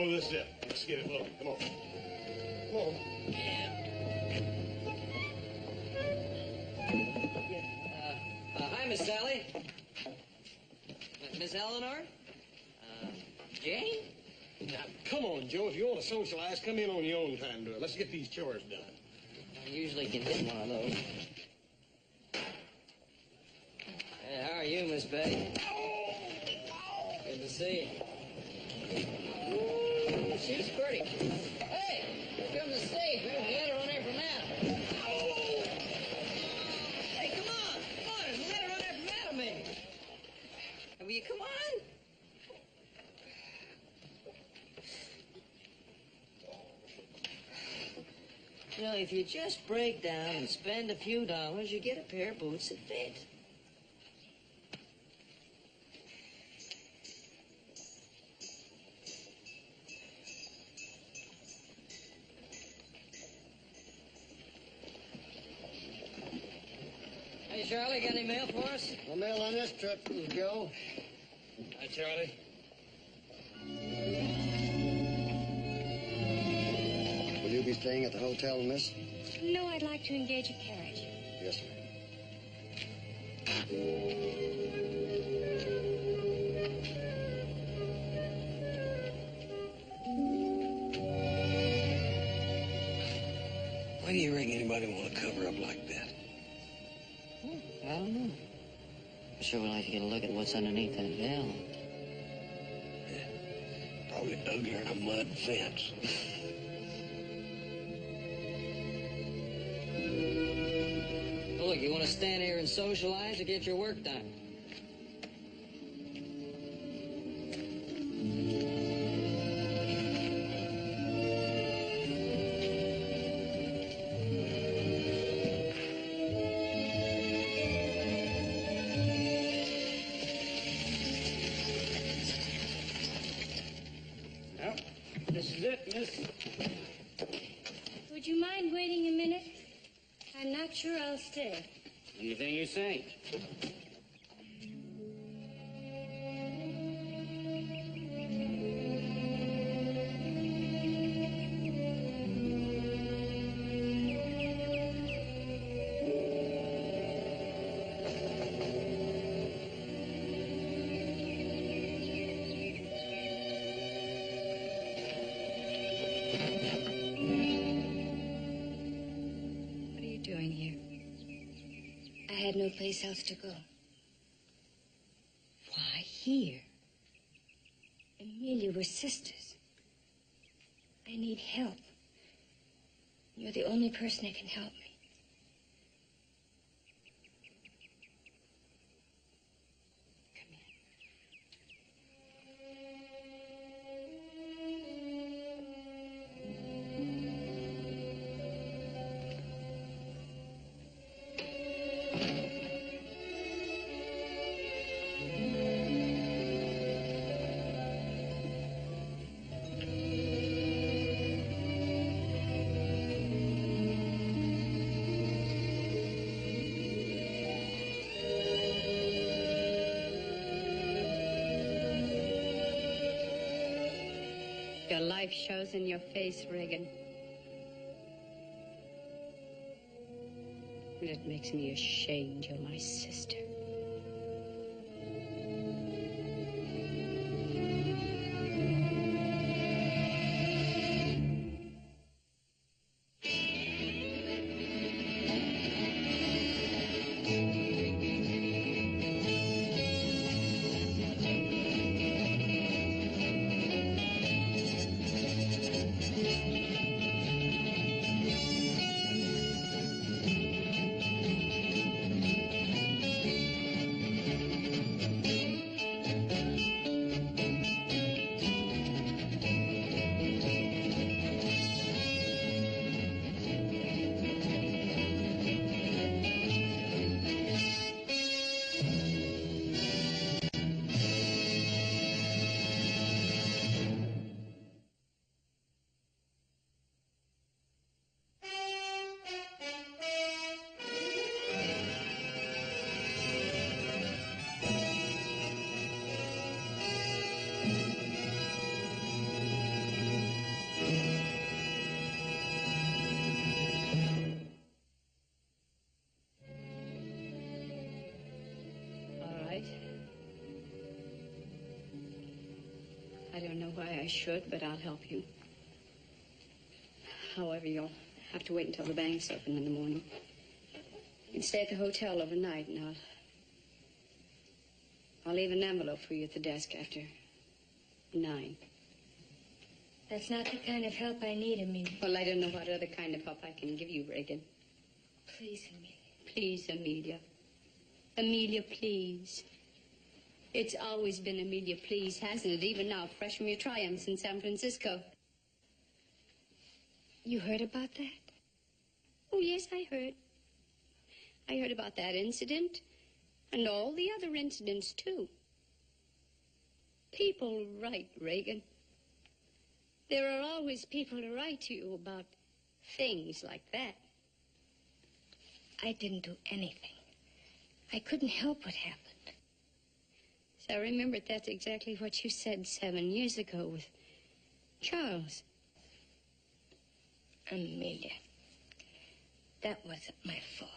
Oh, this is it. Let's get it. Look, come on. Come on. Hi, Miss Sally. Miss Eleanor? Jane? Now, come on, Joe. If you want to socialize, come in on your own time, do it. Let's get these chores done. I usually can hit one of those. Hey, how are you, Miss Betty? Good to see you. Ooh, she's pretty. Hey, here comes the stage. Maybe we let her run there from now. Hey, come on. Come on, let her run there from now, maybe. Will you come on? You know, if you just break down and spend a few dollars, you get a pair of boots that fit. Hey, Charlie, got any mail for us? No mail on this trip, Joe. Hi, Charlie. Will you be staying at the hotel, miss? No, I'd like to engage a carriage. Yes, sir. Why do you reckon anybody want to cover up like that? I don't know. I sure would like to get a look at what's underneath that veil. Yeah, probably uglier than a mud fence. Well, look, you want to stand here and socialize or get your work done? This is it, miss. Would you mind waiting a minute? I'm not sure I'll stay. Anything you say. I had no place else to go. Why, here? Amelia, we're sisters. I need help. You're the only person that can help me. Your life shows in your face, Regan. And it makes me ashamed you're my sister. I don't know why I should, but I'll help you. However, you'll have to wait until the bank's open in the morning. You can stay at the hotel overnight, and I'll leave an envelope for you at the desk after 9. That's not the kind of help I need, Amelia. Well, I don't know what other kind of help I can give you, Reagan. Please, Amelia. Please, Amelia. Amelia, please. It's always been Amelia, please, hasn't it? Even now, fresh from your triumphs in San Francisco. You heard about that? Oh, yes, I heard. I heard about that incident and all the other incidents, too. People write, Reagan. There are always people to write to you about things like that. I didn't do anything. I couldn't help what happened. So I remembered that's exactly what you said 7 years ago with Charles. Amelia, that wasn't my fault.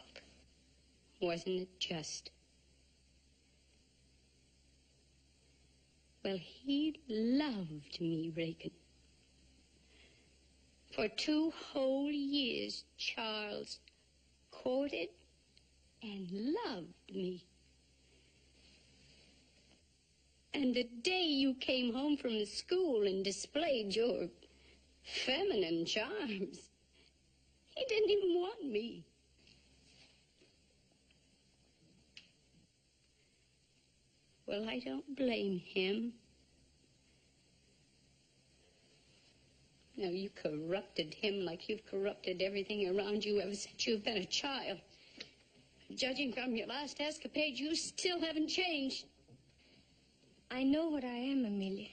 Wasn't it just? Well, he loved me, Reagan. For 2 whole years, Charles courted and loved me. And the day you came home from school and displayed your feminine charms, he didn't even want me. Well, I don't blame him. No, you corrupted him like you've corrupted everything around you ever since you've been a child. Judging from your last escapade, you still haven't changed. I know what I am, Amelia.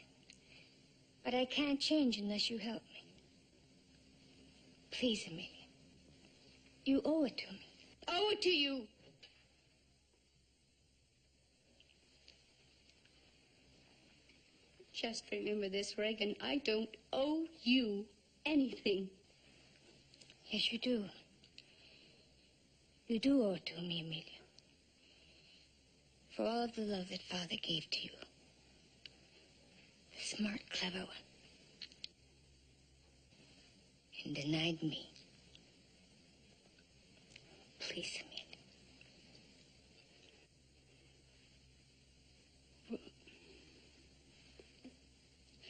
But I can't change unless you help me. Please, Amelia. You owe it to me. Owe it to you. Just remember this, Reagan. I don't owe you anything. Yes, you do. You do owe it to me, Amelia. For all of the love that Father gave to you. The smart, clever one. And denied me. Please, Amelia.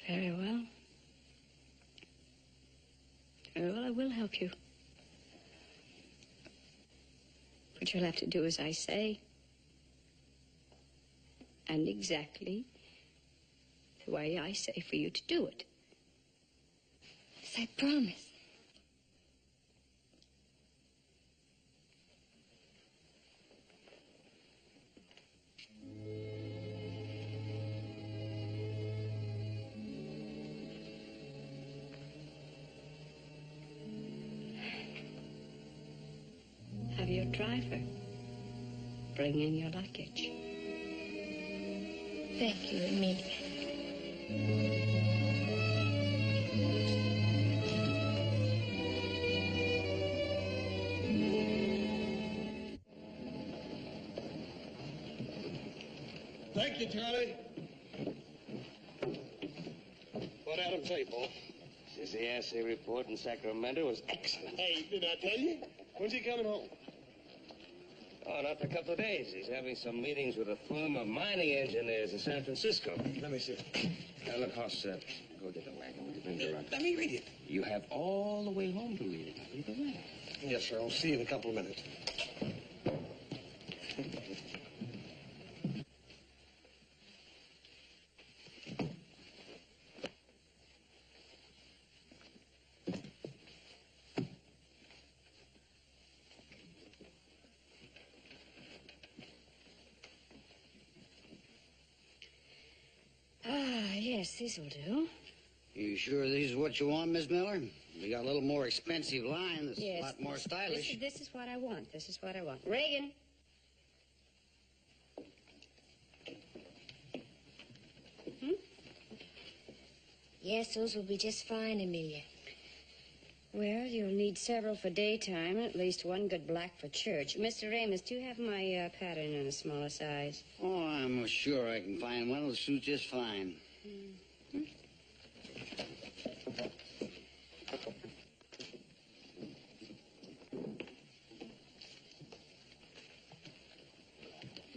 Very well. Very well, I will help you. But you'll have to do as I say. And exactly the way I say for you to do it. Yes, I promise. Have your driver bring in your luggage. Thank you, Amelia. Thank you, Charlie. What'd Adam say, Paul? Says the assay report in Sacramento was excellent. Hey, did I tell you? When's he coming home? Oh, not for a couple of days. He's having some meetings with a firm of mining engineers in San Francisco. Let me see. Now, look, Hoss, go get the wagon with the finger on. Let me read it. You have all the way home to read it. Now, read the wagon. Yes, sir. I'll see you in a couple of minutes. Yes, this'll do. You sure this is what you want, Miss Miller? We got a little more expensive line that's a lot more stylish. This is what I want. This is what I want. Reagan. Yes, those will be just fine, Amelia. Well, you'll need several for daytime, at least one good black for church. Mr. Amos, do you have my pattern in a smaller size? Oh, I'm sure I can find one that'll suit just fine. Good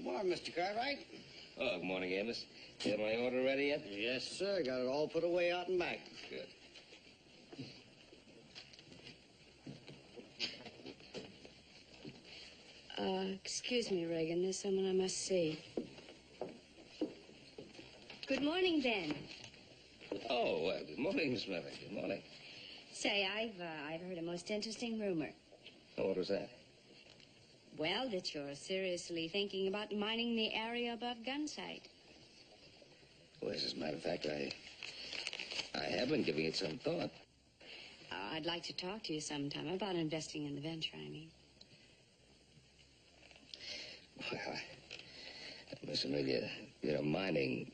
morning, Mr. Cartwright. Oh, good morning, Amos. You have my order ready yet? Yes, sir. Got it all put away out and back. Good. Excuse me, Reagan. There's someone I must see. Good morning, Ben. Oh, well, good morning, Miss Miller. Good morning. Say, I've heard a most interesting rumor. Oh, what was that? Well, that you're seriously thinking about mining the area above Gunsight. Well, as a matter of fact, I have been giving it some thought. I'd like to talk to you sometime about investing in the venture, I mean. Well, Miss Amelia, you know, mining,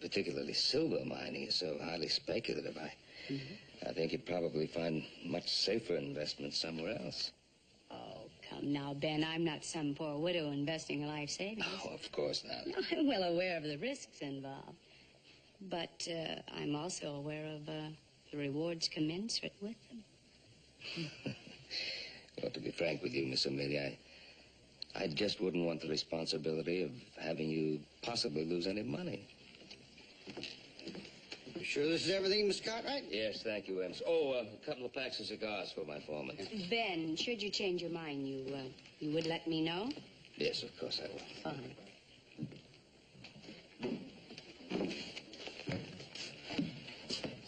particularly silver mining, is so highly speculative. I think you'd probably find much safer investments somewhere else. Oh, come now, Ben. I'm not some poor widow investing life savings. Oh, of course not. I'm well aware of the risks involved. But I'm also aware of the rewards commensurate with them. Well, to be frank with you, Miss Amelia, I just wouldn't want the responsibility of having you possibly lose any money. You sure this is everything, Mr. Cartwright? Yes, thank you, Ems. Oh, a couple of packs of cigars for my foreman. Ben, should you change your mind, you would let me know? Yes, of course I will. Fine.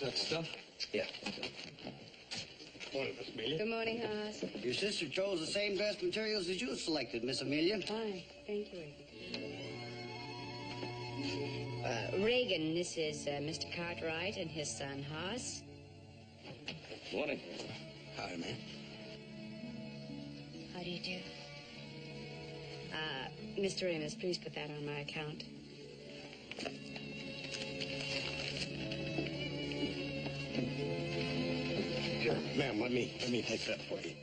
That stuff? Yeah. Morning, Miss Amelia. Good morning, Haas. Your sister chose the same dress materials as you selected, Miss Amelia. Fine. Thank you, Reagan. Reagan, this is Mr. Cartwright and his son, Haas. Morning. Howdy, man. How do you do? Mr. Amos, please put that on my account. Here, ma'am, let me take that for you.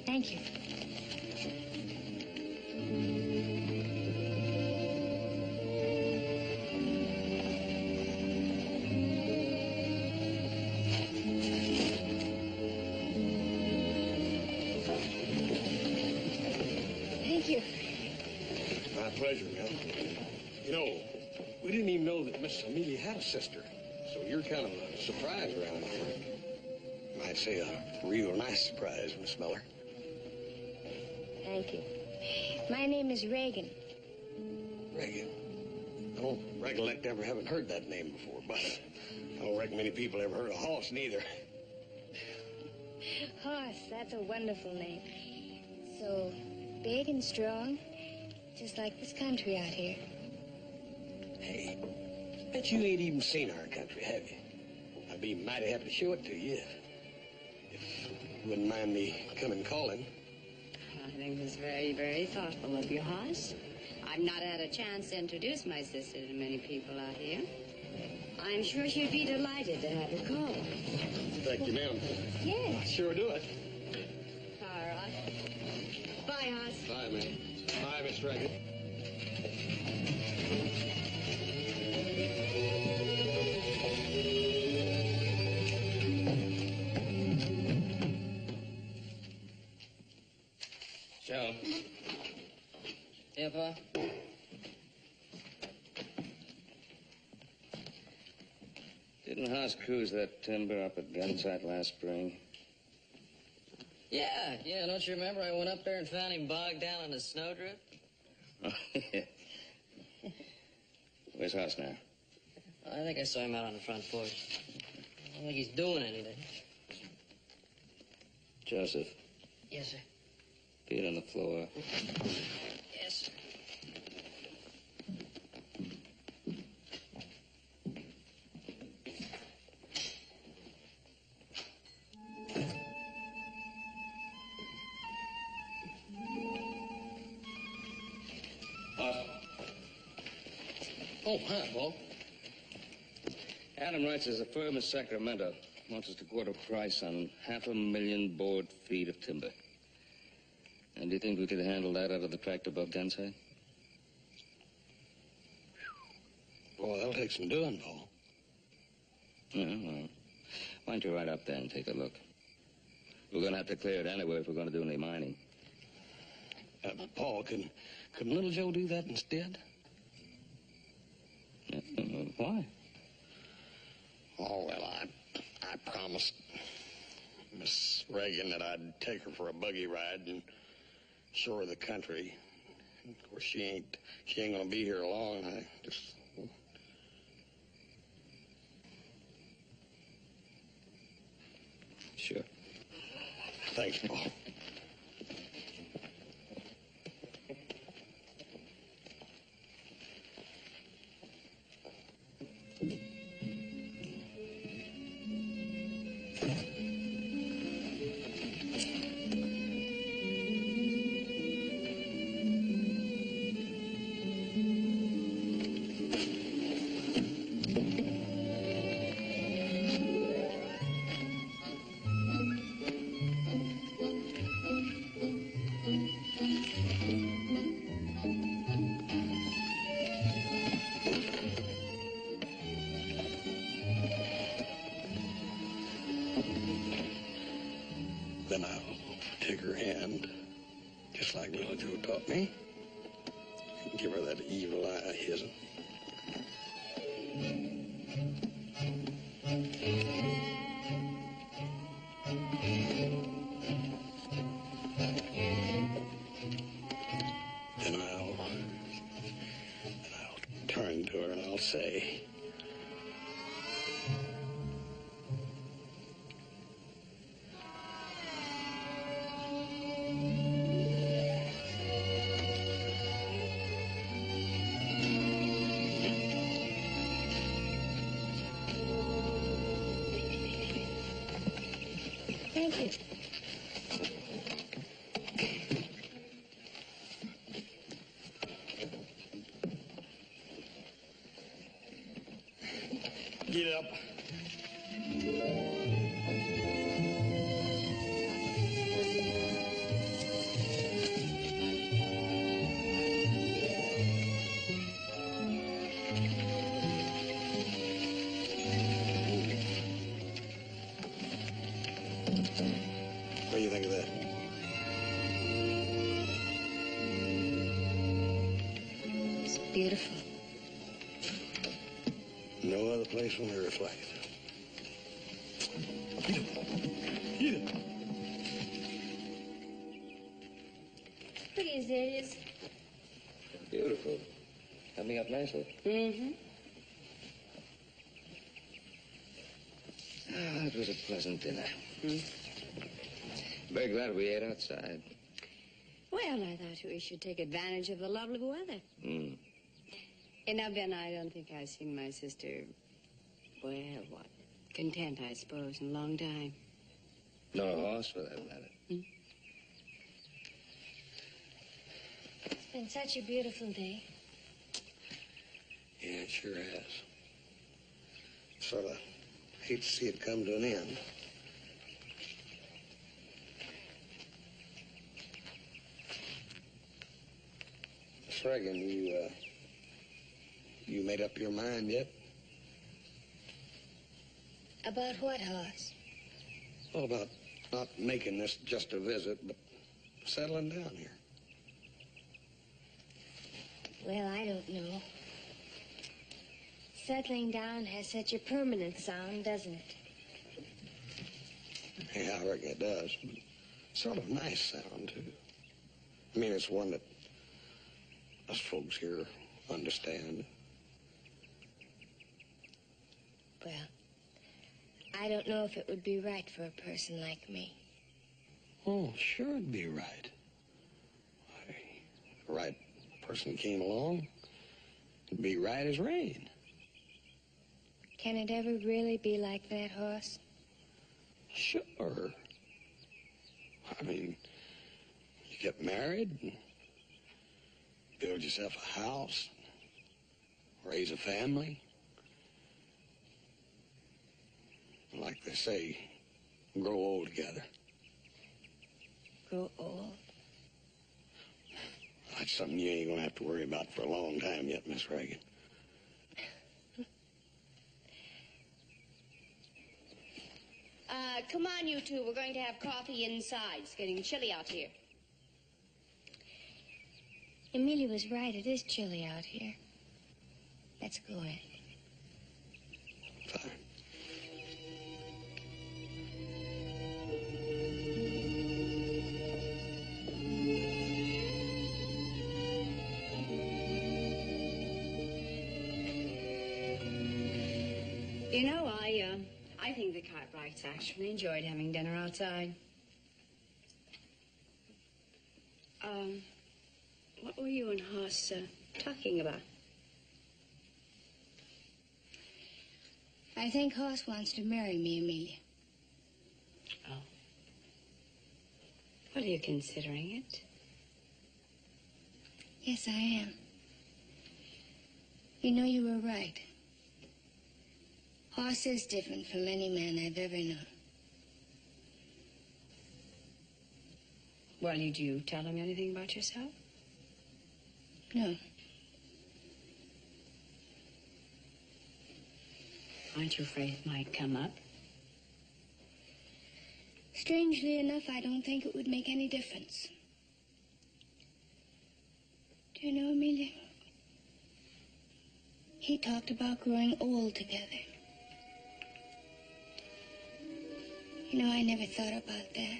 Thank you. Thank you. My pleasure, ma'am. You know, we didn't even know that Miss Amelia had a sister, so you're kind of a surprise around here. Might say a real nice surprise, Miss Miller. Thank you. My name is Reagan. Reagan. I don't recollect ever having heard that name before, but I don't reckon many people ever heard of Hoss neither. Hoss, that's a wonderful name. So big and strong, just like this country out here. Hey, bet you ain't even seen our country, have you? I'd be mighty happy to show it to you if you wouldn't mind me coming calling. I think it's very, very thoughtful of you, Haas. I've not had a chance to introduce my sister to many people out here. I'm sure she'd be delighted to have you call. Thank you, ma'am. Yes. I sure do it. All right. Bye, Haas. Bye, ma'am. Bye, Miss Reagan. Joe. Yeah, Pa? Didn't Haas cruise that timber up at Gunsight last spring? Yeah, don't you remember I went up there and found him bogged down in a snowdrift? Oh, yeah. Where's Haas now? I think I saw him out on the front porch. I don't think he's doing anything. Joseph, Yes, sir. feet on the floor. Yes, sir. Oh, hi, Paul. Adam writes there's a firm in Sacramento wants us to quote a price on 500,000 board feet of timber. And do you think we could handle that out of the tract above Gunsight? Well, that'll take some doing, Paul. Yeah, well, why don't you ride up there and take a look? We're going to have to clear it anyway if we're going to do any mining. Paul, couldn't little Joe do that instead? Why? Oh, well, I promised Miss Reagan that I'd take her for a buggy ride and show her the country. Of course, she ain't gonna be here long. I just... Sure. Thanks, Paul. Then I'll take her hand, just like little Joe taught me, and give her that evil eye of his'n. Then I'll turn to her and I'll say, Thank you. get up. What do you think of that? It's beautiful. No other place on earth like it. Pretty azaleas. Beautiful. Coming up nicely. Mm-hmm. Ah, it was a pleasant dinner. Very glad we ate outside. Well, I thought we should take advantage of the lovely weather. Mm. And now, Ben, I don't think I've seen my sister, well, what, content, I suppose, in a long time. Nor a horse, for that matter. It's been such a beautiful day. Yeah, it sure has. Sort of hate to see it come to an end. Miss Reagan, you made up your mind yet? About what, Hoss? Well, about not making this just a visit, but settling down here. Well, I don't know. Settling down has such a permanent sound, doesn't it? Yeah, I reckon it does. But sort of nice sound, too. I mean, it's one that us folks here understand. Well, I don't know if it would be right for a person like me. Oh, sure it'd be right. Why, the right person came along, it'd be right as rain. Can it ever really be like that, Hoss? Sure. I mean, you get married, and build yourself a house, raise a family. Like they say, grow old together. Grow old? That's something you ain't gonna have to worry about for a long time yet, Miss Reagan. Come on, you two. We're going to have coffee inside. It's getting chilly out here. Amelia was right. It is chilly out here. Let's go in. Fine. You know, I think the Cartwrights actually enjoyed having dinner outside. What were you and Hoss talking about? I think Hoss wants to marry me, Amelia. Oh. Well, are you considering it? Yes, I am. You know, you were right. Hoss is different from any man I've ever known. Well, did you tell him anything about yourself? No. Aren't you afraid it might come up? Strangely enough, I don't think it would make any difference. Do you know, Amelia? He talked about growing old together. You know, I never thought about that.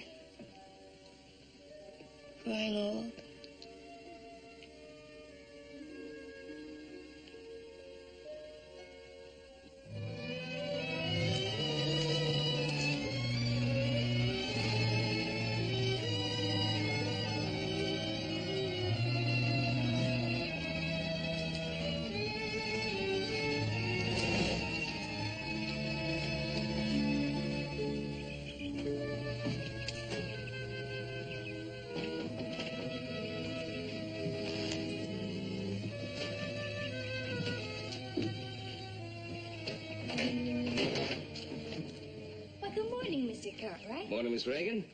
Growing old. Well, good morning, Mr. Cartwright. Morning, Miss Reagan.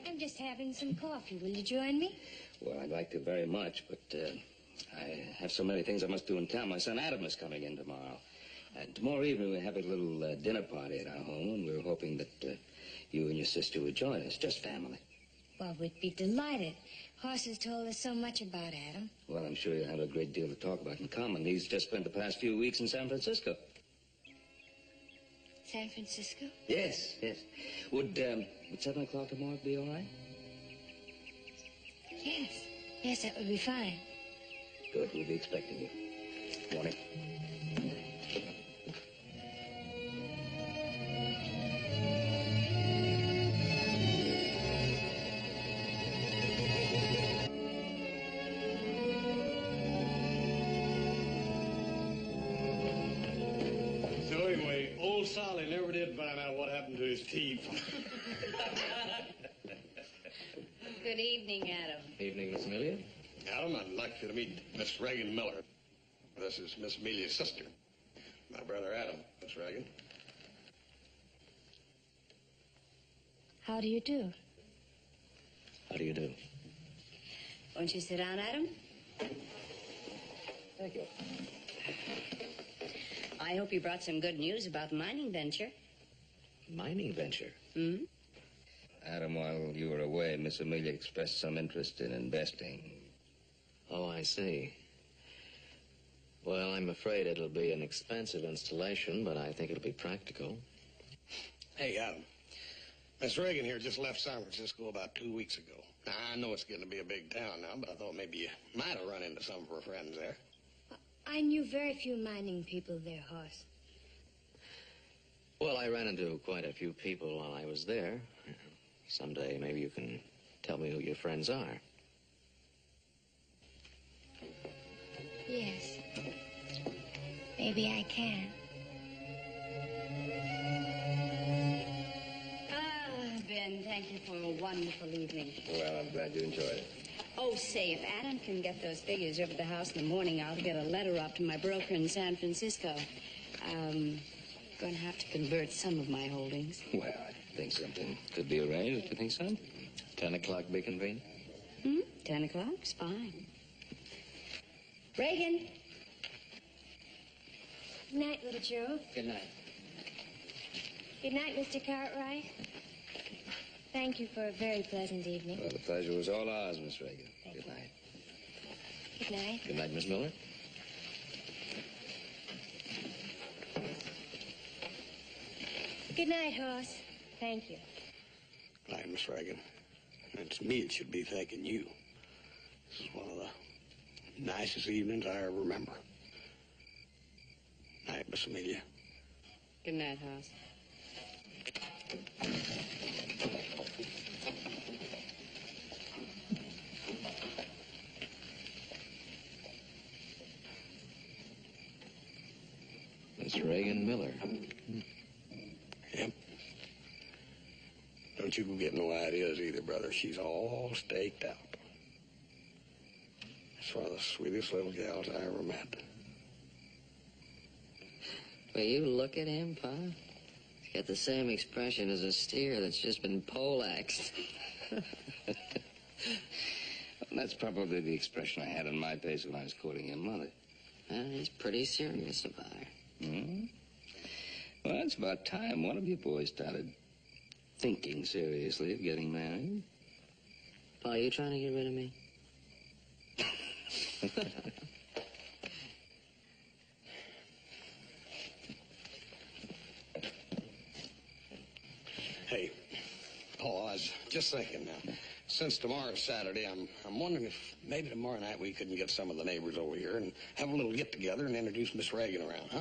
I'm just having some coffee. Will you join me? Well, I'd like to very much, but I have so many things I must do in town. My son Adam is coming in tomorrow. And tomorrow evening we have a little dinner party at our home, and we're hoping that you and your sister would join us. Just family. Well, we'd be delighted. Hoss has told us so much about Adam. Well, I'm sure you'll have a great deal to talk about in common. He's just spent the past few weeks in San Francisco. San Francisco? Yes, yes. Would 7 o'clock tomorrow be all right? Yes. Yes, that would be fine. Good. We'll be expecting you. Morning. So anyway, old Solly never did find out what happened to his teeth. Good evening, Adam. Evening, Miss Amelia. Adam, I'd like you to meet Miss Reagan Miller. This is Miss Amelia's sister. My brother Adam, Miss Reagan. How do you do? How do you do? Won't you sit down, Adam? Thank you. I hope you brought some good news about the mining venture. Mining venture? Hmm? Adam, while you were away, Miss Amelia expressed some interest in investing. Oh, I see. Well, I'm afraid it'll be an expensive installation, but I think it'll be practical. Hey, Adam. Miss Reagan here just left San Francisco about 2 weeks ago. Now, I know it's getting to be a big town now, but I thought maybe you might have run into some of her friends there. I knew very few mining people there, Hoss. Well, I ran into quite a few people while I was there. Someday, maybe you can tell me who your friends are. Yes. Maybe I can. Ben, thank you for a wonderful evening. Well, I'm glad you enjoyed it. Oh, say, if Adam can get those figures over the house in the morning, I'll get a letter up to my broker in San Francisco. I'm going to have to convert some of my holdings. Well, I think something could be arranged. Do you think so? 10 o'clock be convenient? 10 o'clock's fine. Reagan. Good night, little Joe. Good night. Good night, Mr. Cartwright. Thank you for a very pleasant evening. Well, the pleasure was all ours, Miss Reagan. Good night. Good night. Good night, Miss Miller. Good night, Hoss. Thank you. Good night, Miss Reagan. It's me that should be thanking you. This is one of the nicest evenings I ever remember. Night, Miss Amelia. Good night, Hoss. Miss Reagan Miller. Yep. Don't you go get no ideas either, brother. She's all staked out. She's one of the sweetest little gals I ever met. Will you look at him, Pa? He's got the same expression as a steer that's just been poleaxed. Well, that's probably the expression I had on my face when I was courting your mother. He's pretty serious about her. Hmm? Well, it's about time one of you boys started thinking seriously of getting married. Pa, you trying to get rid of me? Hey, Paul, I was just thinking now. Since tomorrow's Saturday, I'm wondering if maybe tomorrow night we couldn't get some of the neighbors over here and have a little get-together and introduce Miss Reagan around, huh?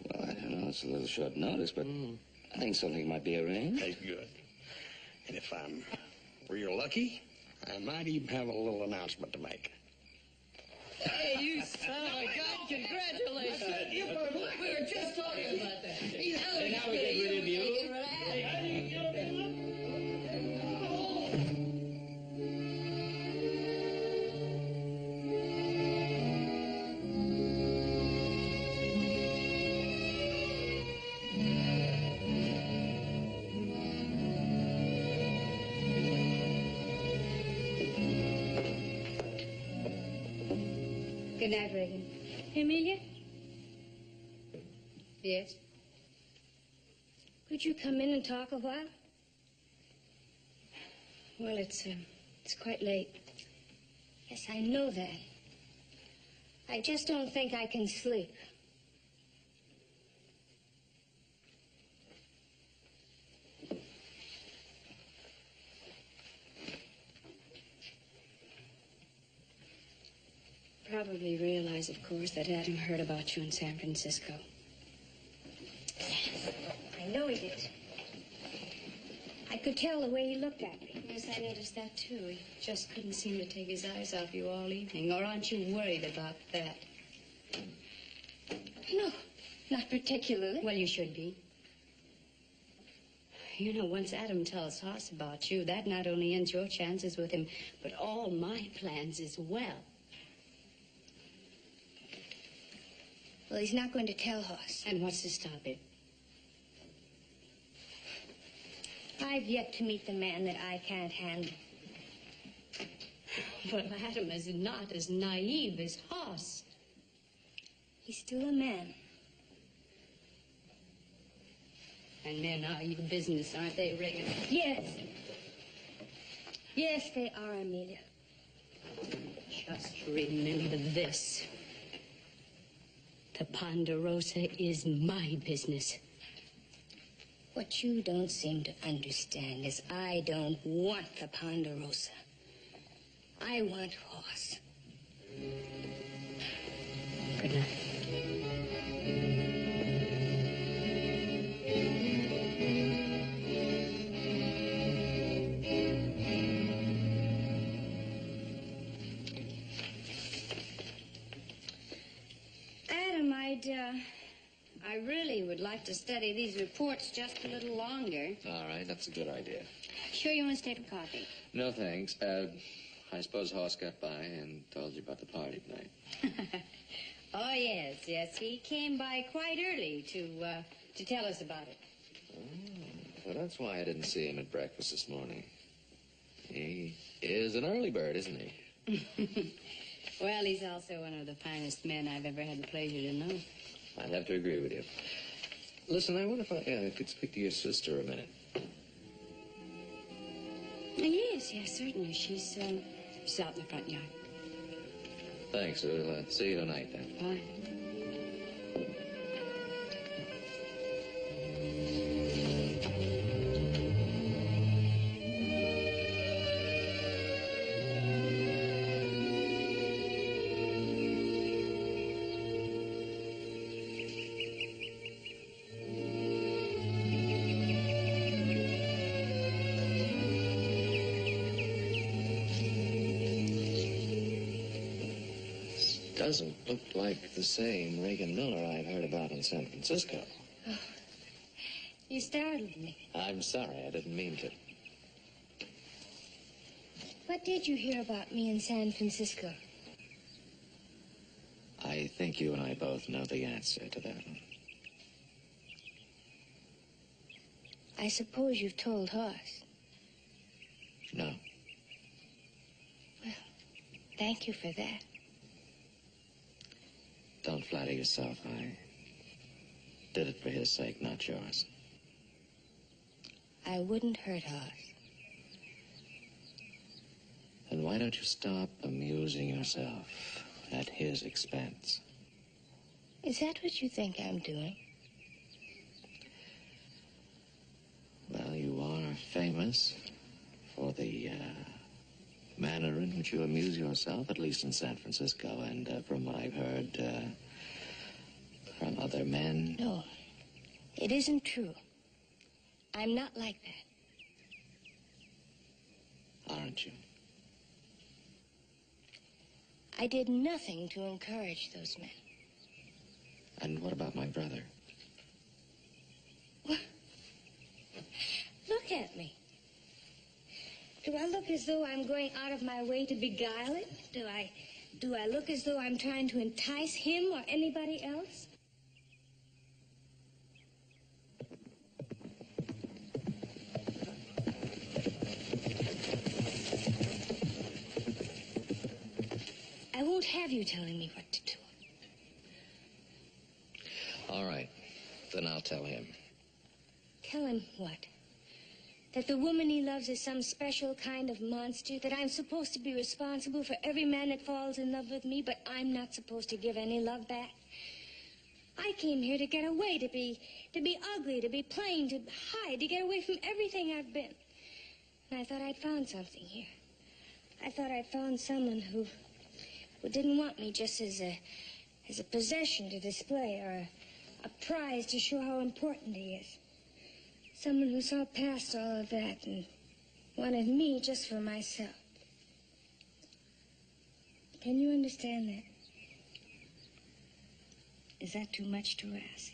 Well, I don't know. It's a little short notice, but I think something might be arranged. Hey, good. And if I'm real lucky, I might even have a little announcement to make. Hey, you son of a gun! Congratulations! We were just talking about that. And now we get rid of you. Good night, Reagan. Amelia? Yes? Could you come in and talk a while? Well, it's quite late. Yes, I know that. I just don't think I can sleep. Probably realize, of course, that Adam heard about you in San Francisco. I know he did. I could tell the way he looked at me. Yes, I noticed that, too. He just couldn't seem to take his eyes off you all evening. Or aren't you worried about that? No, not particularly. Well, you should be. You know, once Adam tells Hoss about you, that not only ends your chances with him, but all my plans as well. Well, he's not going to tell Hoss. And what's to stop it? I've yet to meet the man that I can't handle. Well, Adam is not as naive as Hoss. He's still a man. And men are your business, aren't they, Reagan? Yes. Yes, they are, Amelia. Just remember this. The Ponderosa is my business. What you don't seem to understand is I don't want the Ponderosa. I want Hoss. Good night. Adam, I really would like to study these reports just a little longer. All right, that's a good idea. Sure you want to stay for coffee? No, thanks. I suppose Hoss got by and told you about the party tonight. Oh, yes. He came by quite early to tell us about it. Oh, well, that's why I didn't see him at breakfast this morning. He is an early bird, isn't he? Well, he's also one of the finest men I've ever had the pleasure to know. I'd have to agree with you. Listen, I wonder if I could speak to your sister a minute. Yes, certainly. She's out in the front yard. Thanks. We'll see you tonight, then. Bye. Doesn't look like the same Regan Miller I've heard about in San Francisco. Oh, you startled me. I'm sorry, I didn't mean to. What did you hear about me in San Francisco? I think you and I both know the answer to that one. I suppose you've told Hoss. No. Well, thank you for that. Don't flatter yourself. I did it for his sake, not yours. I wouldn't hurt Hoss. Then why don't you stop amusing yourself at his expense? Is that what you think I'm doing? Well, you are famous for the manner in which you amuse yourself, at least in San Francisco, and from what I've heard from other men. No, it isn't true. I'm not like that. Aren't you? I did nothing to encourage those men. And what about my brother? What? Look at me. Do I look as though I'm going out of my way to beguile it? Do I look as though I'm trying to entice him or anybody else? I won't have you telling me what to do. All right. Then I'll tell him. Tell him what? That the woman he loves is some special kind of monster? That I'm supposed to be responsible for every man that falls in love with me, but I'm not supposed to give any love back? I came here to get away, to be ugly, to be plain, to hide, to get away from everything I've been. And I thought I'd found something here. I thought I'd found someone who didn't want me just as a possession to display or a prize to show how important he is. Someone who saw past all of that and wanted me just for myself. Can you understand that? Is that too much to ask?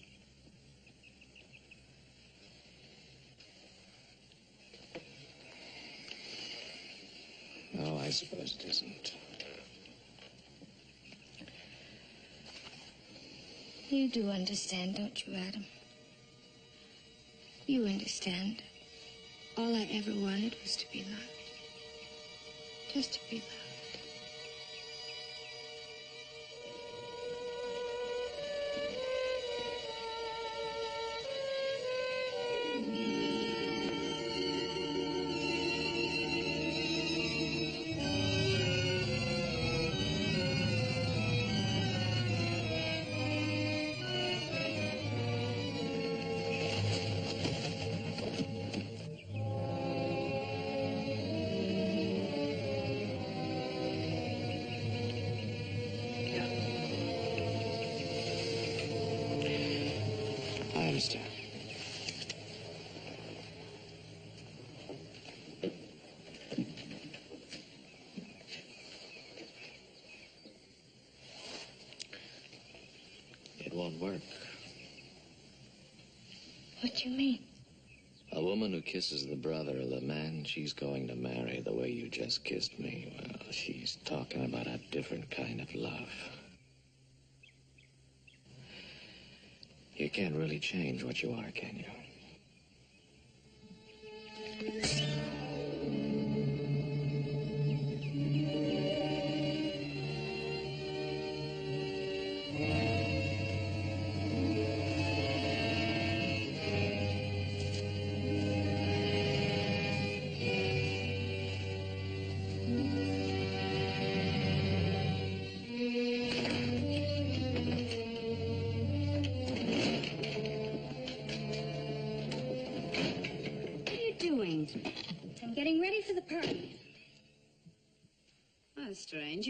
Oh, I suppose it isn't. You do understand, don't you, Adam? You understand. All I ever wanted was to be loved. Just to be loved. I understand. It won't work. What do you mean? A woman who kisses the brother of the man she's going to marry the way you just kissed me, well, she's talking about a different kind of love. You can't really change what you are, can you?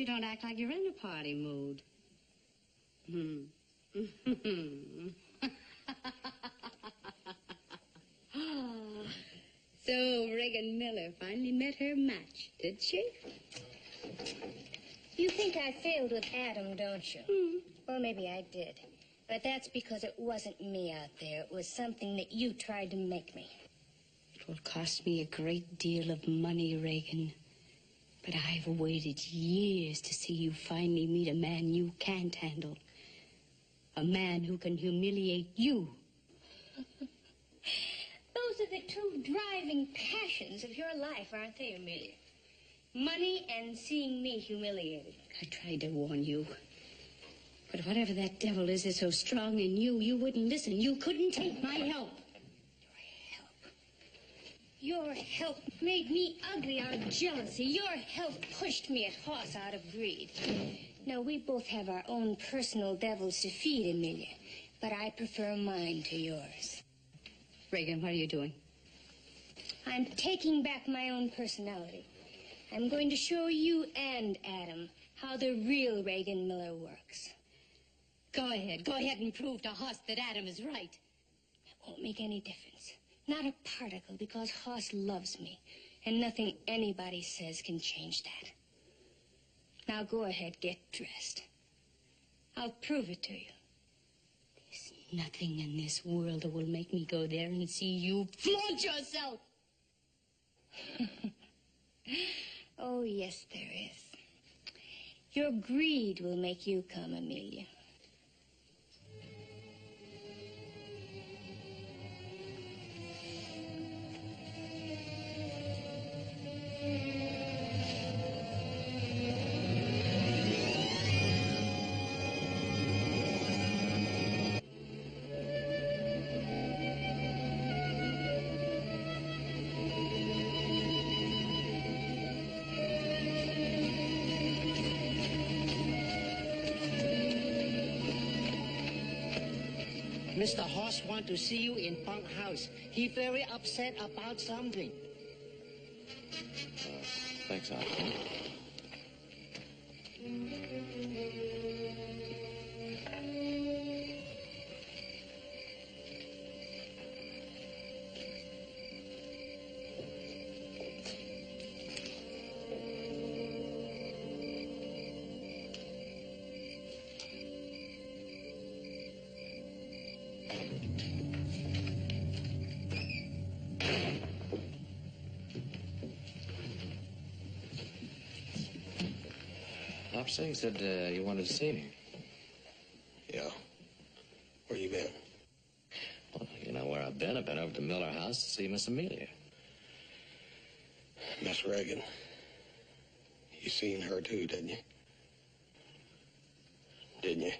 you don't act like you're in a party mood. So Regan Miller finally met her match, did she? You think I failed with Adam, don't you? Well, maybe I did. But that's because it wasn't me out there. It was something that you tried to make me. It will cost me a great deal of money, Regan. But I've waited years to see you finally meet a man you can't handle. A man who can humiliate you. Those are the two driving passions of your life, aren't they, Amelia? Money and seeing me humiliated. I tried to warn you. But whatever that devil is so strong in you, you wouldn't listen. You couldn't take my help. Your help made me ugly out of jealousy. Your help pushed me at Hoss out of greed. Now, we both have our own personal devils to feed, Amelia. But I prefer mine to yours. Regan, what are you doing? I'm taking back my own personality. I'm going to show you and Adam how the real Regan Miller works. Go ahead and prove to Hoss that Adam is right. It won't make any difference. Not a particle, because Hoss loves me, and nothing anybody says can change that. Now go ahead, get dressed. I'll prove it to you. There's nothing in this world that will make me go there and see you flaunt yourself. Oh, yes, there is. Your greed will make you come, Amelia. Mr. Hoss want to see you in bunk house. He very upset about something. Thanks, Arthur. Officer, you said you wanted to see me. Yeah. Where you been? Well, you know where I've been. I've been over to Miller House to see Miss Amelia. Miss Regan. You seen her too, didn't you? Didn't you?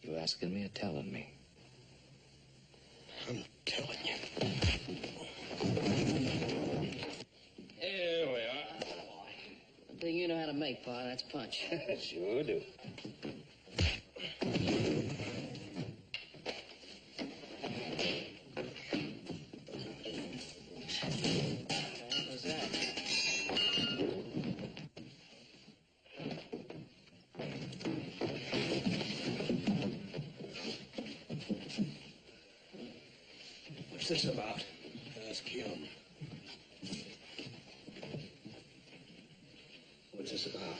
You asking me or telling me? I'm telling you. Here we are. One thing you know how to make, Pa, that's punch. Sure do. What was that? What's this about? Ask him. What's this about?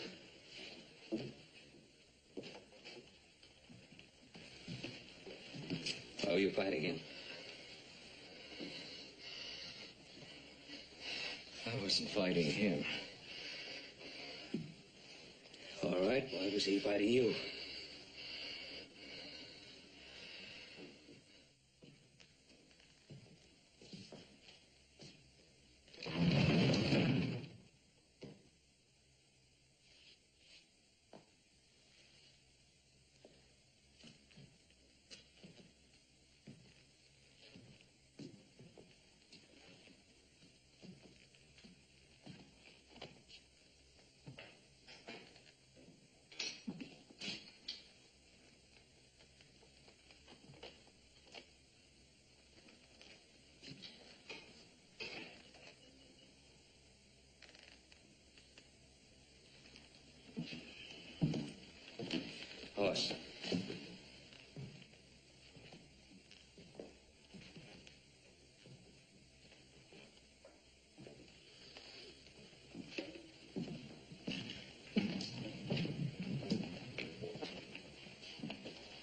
Oh, you fighting him? I wasn't fighting him. All right, why was he fighting you? Horse.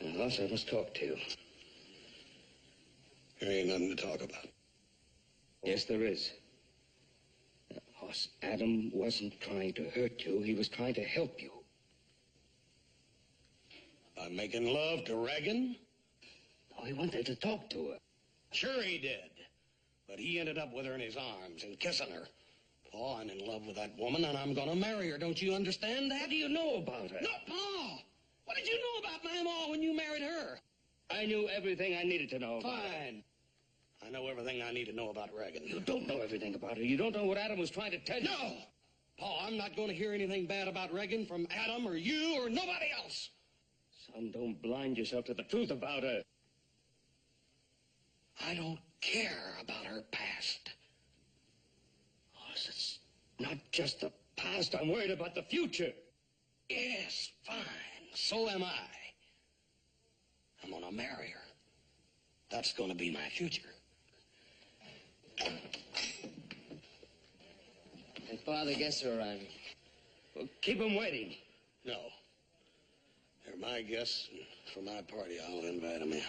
Now, Hoss, I must talk to you. There ain't nothing to talk about. Yes, there is. Hoss, Adam wasn't trying to hurt you. He was trying to help you. By making love to Regan? Oh, he wanted to talk to her. Sure he did. But he ended up with her in his arms and kissing her. Pa, I'm in love with that woman, and I'm gonna marry her. Don't you understand that? What do you know about her? No, Pa! What did you know about my ma when you married her? I knew everything I needed to know about her. Fine. I know everything I need to know about Regan. You don't know everything about her. You don't know what Adam was trying to tell you. No! Pa, I'm not going to hear anything bad about Regan from Adam or you or nobody else. Son, don't blind yourself to the truth about her. I don't care about her past. Hoss, it's not just the past. I'm worried about the future. Yes, fine. So am I. I'm gonna marry her. That's gonna be my future. And Father guests are arriving. Well, keep them waiting. No. They're my guests, and for my party, I'll invite them in.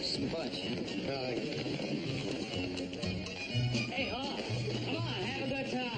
Some punch. Hey, Hoss, come on, have a good time.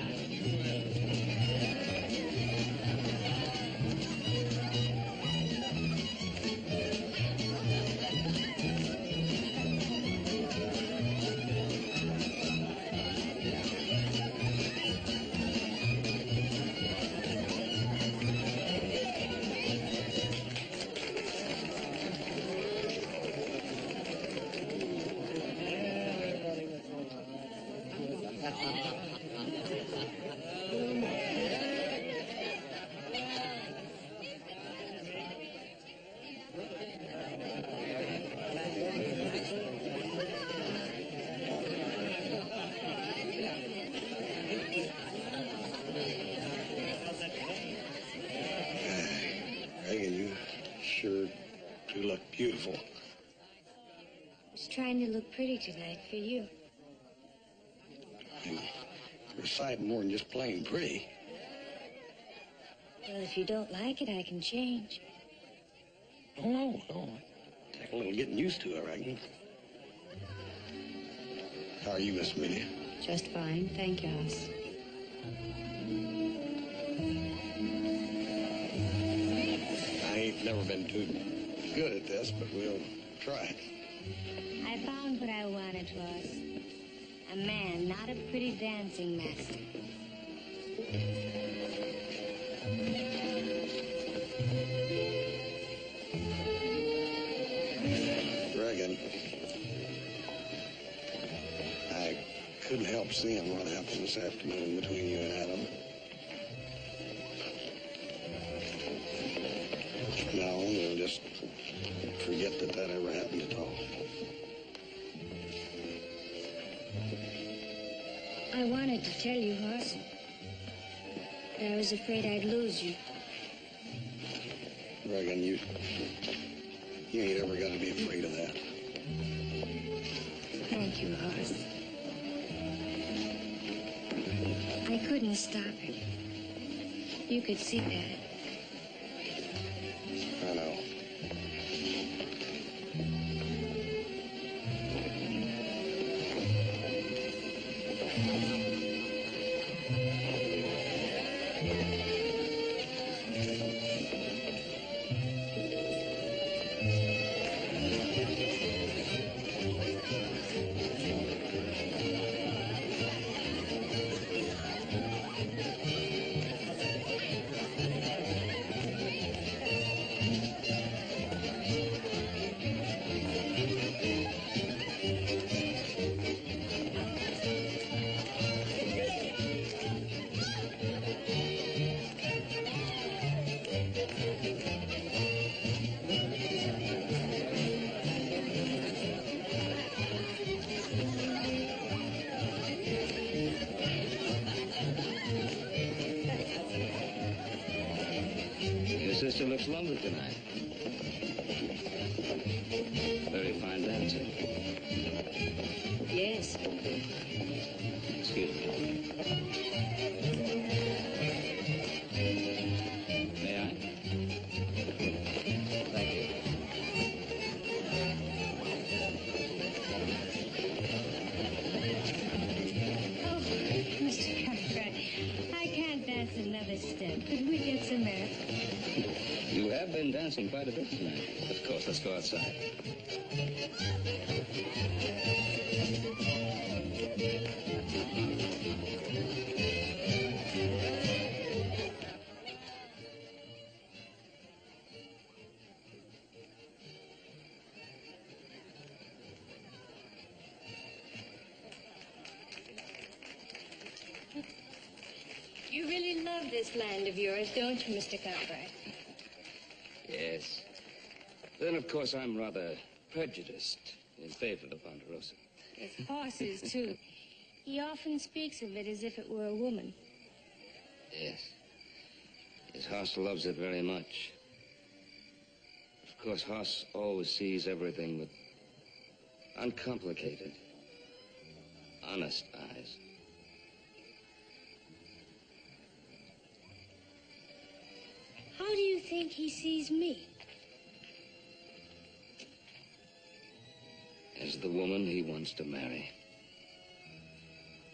Regan, you sure do look beautiful. I was trying to look pretty tonight for you. You're a sight more than just plain pretty. Well, if you don't like it, I can change. Oh, no. Take a little getting used to, I reckon. How are you, Miss Amelia? Just fine, thank you, Hoss. I ain't never been too good at this, but we'll try. I found what I wanted, Ross. A man, not a pretty dancing master. Regan, I couldn't help seeing what happened this afternoon between you and Adam. No, we'll just forget that ever happened at all. I wanted to tell you, Hoss, but I was afraid I'd lose you. Regan, you ain't ever got to be afraid of that. Thank you, Hoss. I couldn't stop it. You could see that. I know. lovely tonight. Very fine dancing. Yes. Excuse me. May I? Thank you. Oh, Mr. Cartwright, I can't dance another step. Could we get some air? You have been dancing quite a bit tonight. Of course, let's go outside. You really love this land of yours, don't you, Mr. Cartwright? Yes. Then, of course, I'm rather prejudiced in favor of Ponderosa. His horses, too. He often speaks of it as if it were a woman. Yes. His horse loves it very much. Of course, Hoss always sees everything with uncomplicated, honest eyes. How do you think he sees me? As the woman he wants to marry.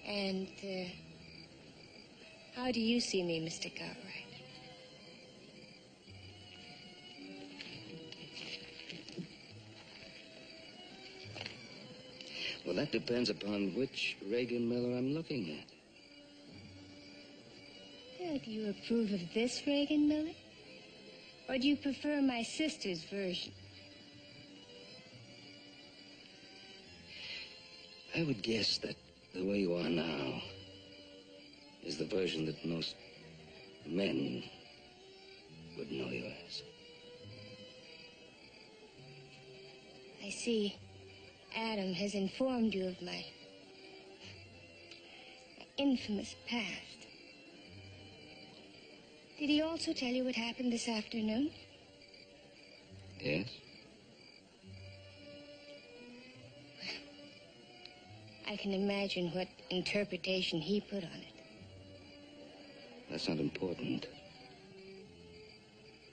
And, how do you see me, Mr. Cartwright? Well, that depends upon which Reagan Miller I'm looking at. Well, do you approve of this Reagan Miller? Or do you prefer my sister's version? I would guess that the way you are now is the version that most men would know you as. I see Adam has informed you of my infamous past. Did he also tell you what happened this afternoon? Yes? I can imagine what interpretation he put on it. That's not important.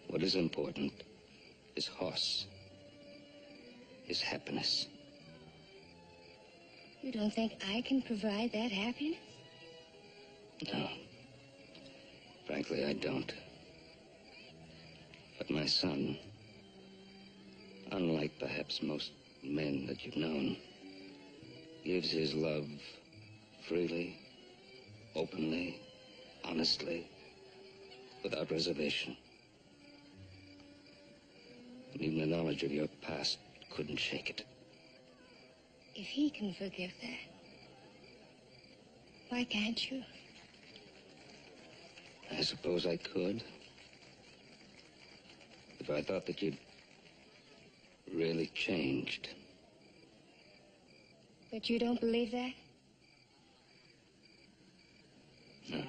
What is important is Hoss. His happiness. You don't think I can provide that happiness? No. Frankly, I don't. But my son, unlike perhaps most men that you've known, gives his love freely, openly, honestly, without reservation. And even the knowledge of your past couldn't shake it. If he can forgive that, why can't you? I suppose I could. If I thought that you'd really changed. But you don't believe that? No.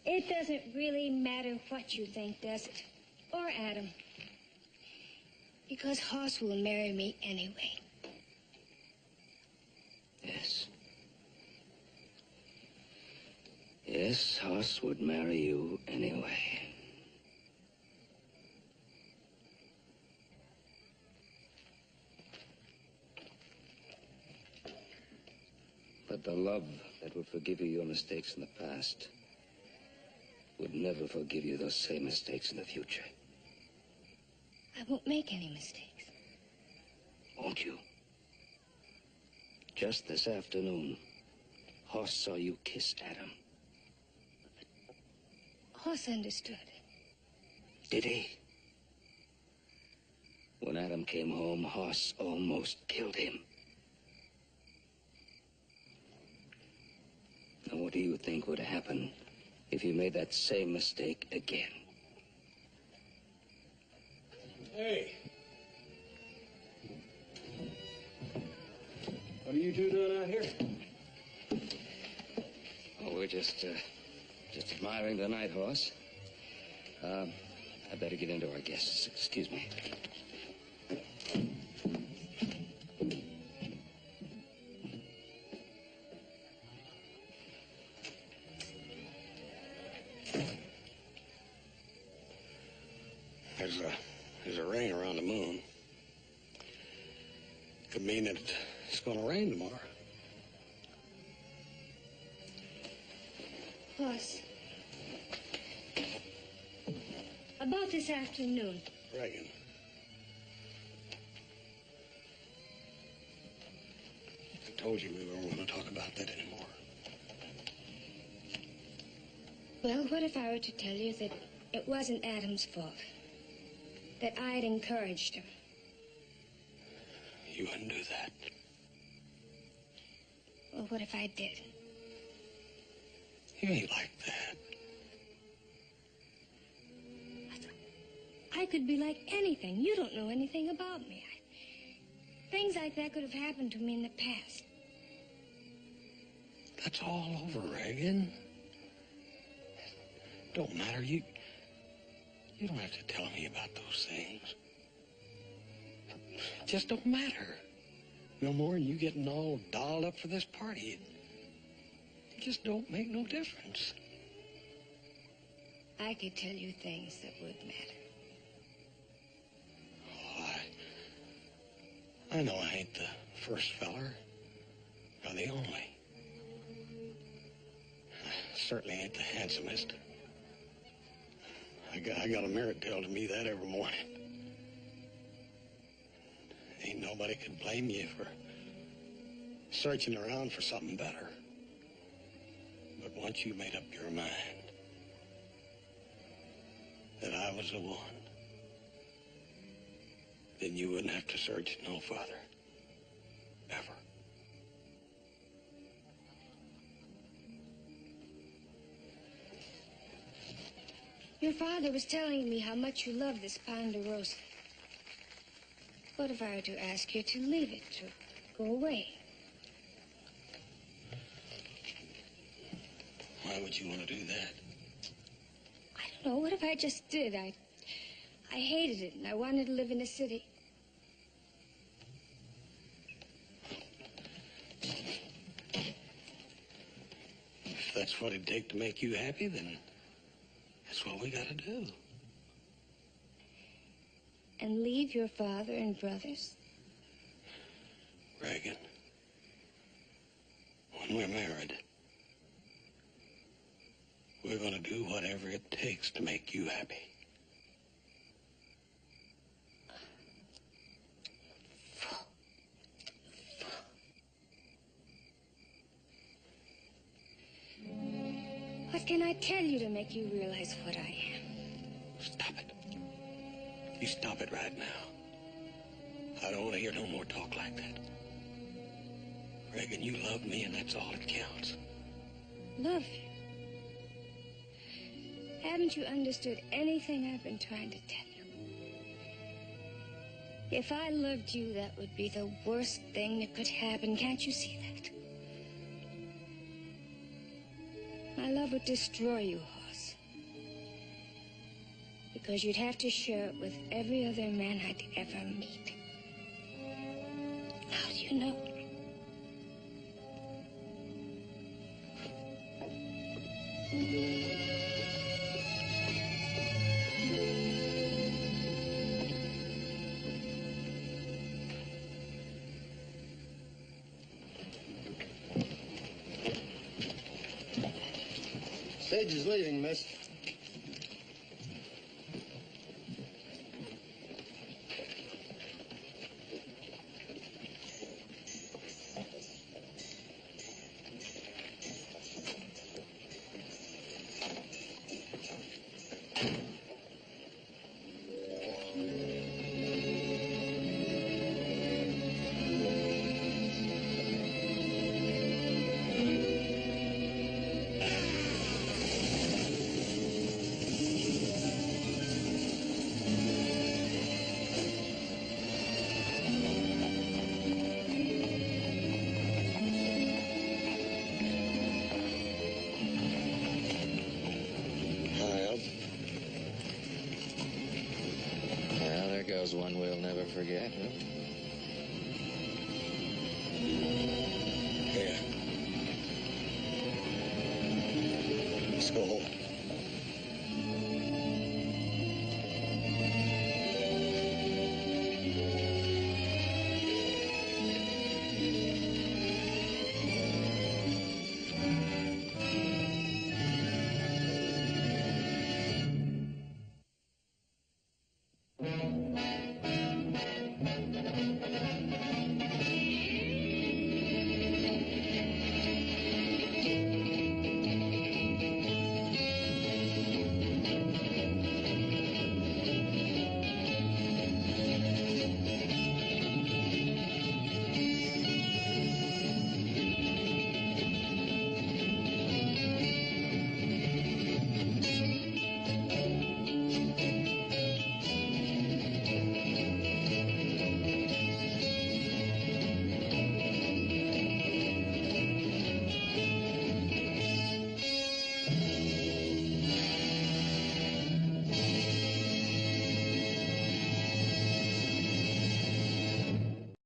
It doesn't really matter what you think, does it? Or Adam. Because Hoss will marry me anyway. Yes. Yes, Hoss would marry you anyway. But the love that would forgive you your mistakes in the past would never forgive you those same mistakes in the future. I won't make any mistakes. Won't you? Just this afternoon, Hoss saw you kiss Adam. Hoss understood. Did he? When Adam came home, Hoss almost killed him. Now, what do you think would happen if you made that same mistake again? Hey. What are you two doing out here? Oh, we're just admiring the night horse. I better get into our guests. Excuse me. There's a ring around the moon. Could mean that it's going to rain tomorrow. Boss. About this afternoon. Reagan. I told you we weren't going to talk about that anymore. Well, what if I were to tell you that it wasn't Adam's fault? That I'd encouraged him? You wouldn't do that. Well, what if I did? You ain't like that. I could be like anything. You don't know anything about me. Things like that could have happened to me in the past. That's all over, Reagan. Don't matter. You don't have to tell me about those things. It just don't matter. No more than you getting all dolled up for this party. It just don't make no difference. I could tell you things that would matter. I know I ain't the first feller, or the only. I certainly ain't the handsomest. I got a mirror telling me that every morning. Ain't nobody could blame you for searching around for something better. But once you made up your mind that I was the one, then you wouldn't have to search no further. Ever. Your father was telling me how much you love this Ponderosa. What if I were to ask you to leave it, to go away? Why would you want to do that? I don't know. What if I just did? I hated it, and I wanted to live in a city. If that's what it'd take to make you happy, then that's what we gotta do. And leave your father and brothers? Reagan, when we're married, we're gonna do whatever it takes to make you happy. What can I tell you to make you realize what I am? Stop it. You stop it right now. I don't want to hear no more talk like that. Reagan, you love me, and that's all that counts. Love you? Haven't you understood anything I've been trying to tell you? If I loved you, that would be the worst thing that could happen. Can't you see that? My love would destroy you, Hoss. Because you'd have to share it with every other man I'd ever meet. How do you know? Stage is leaving, miss. was one we'll never forget, huh?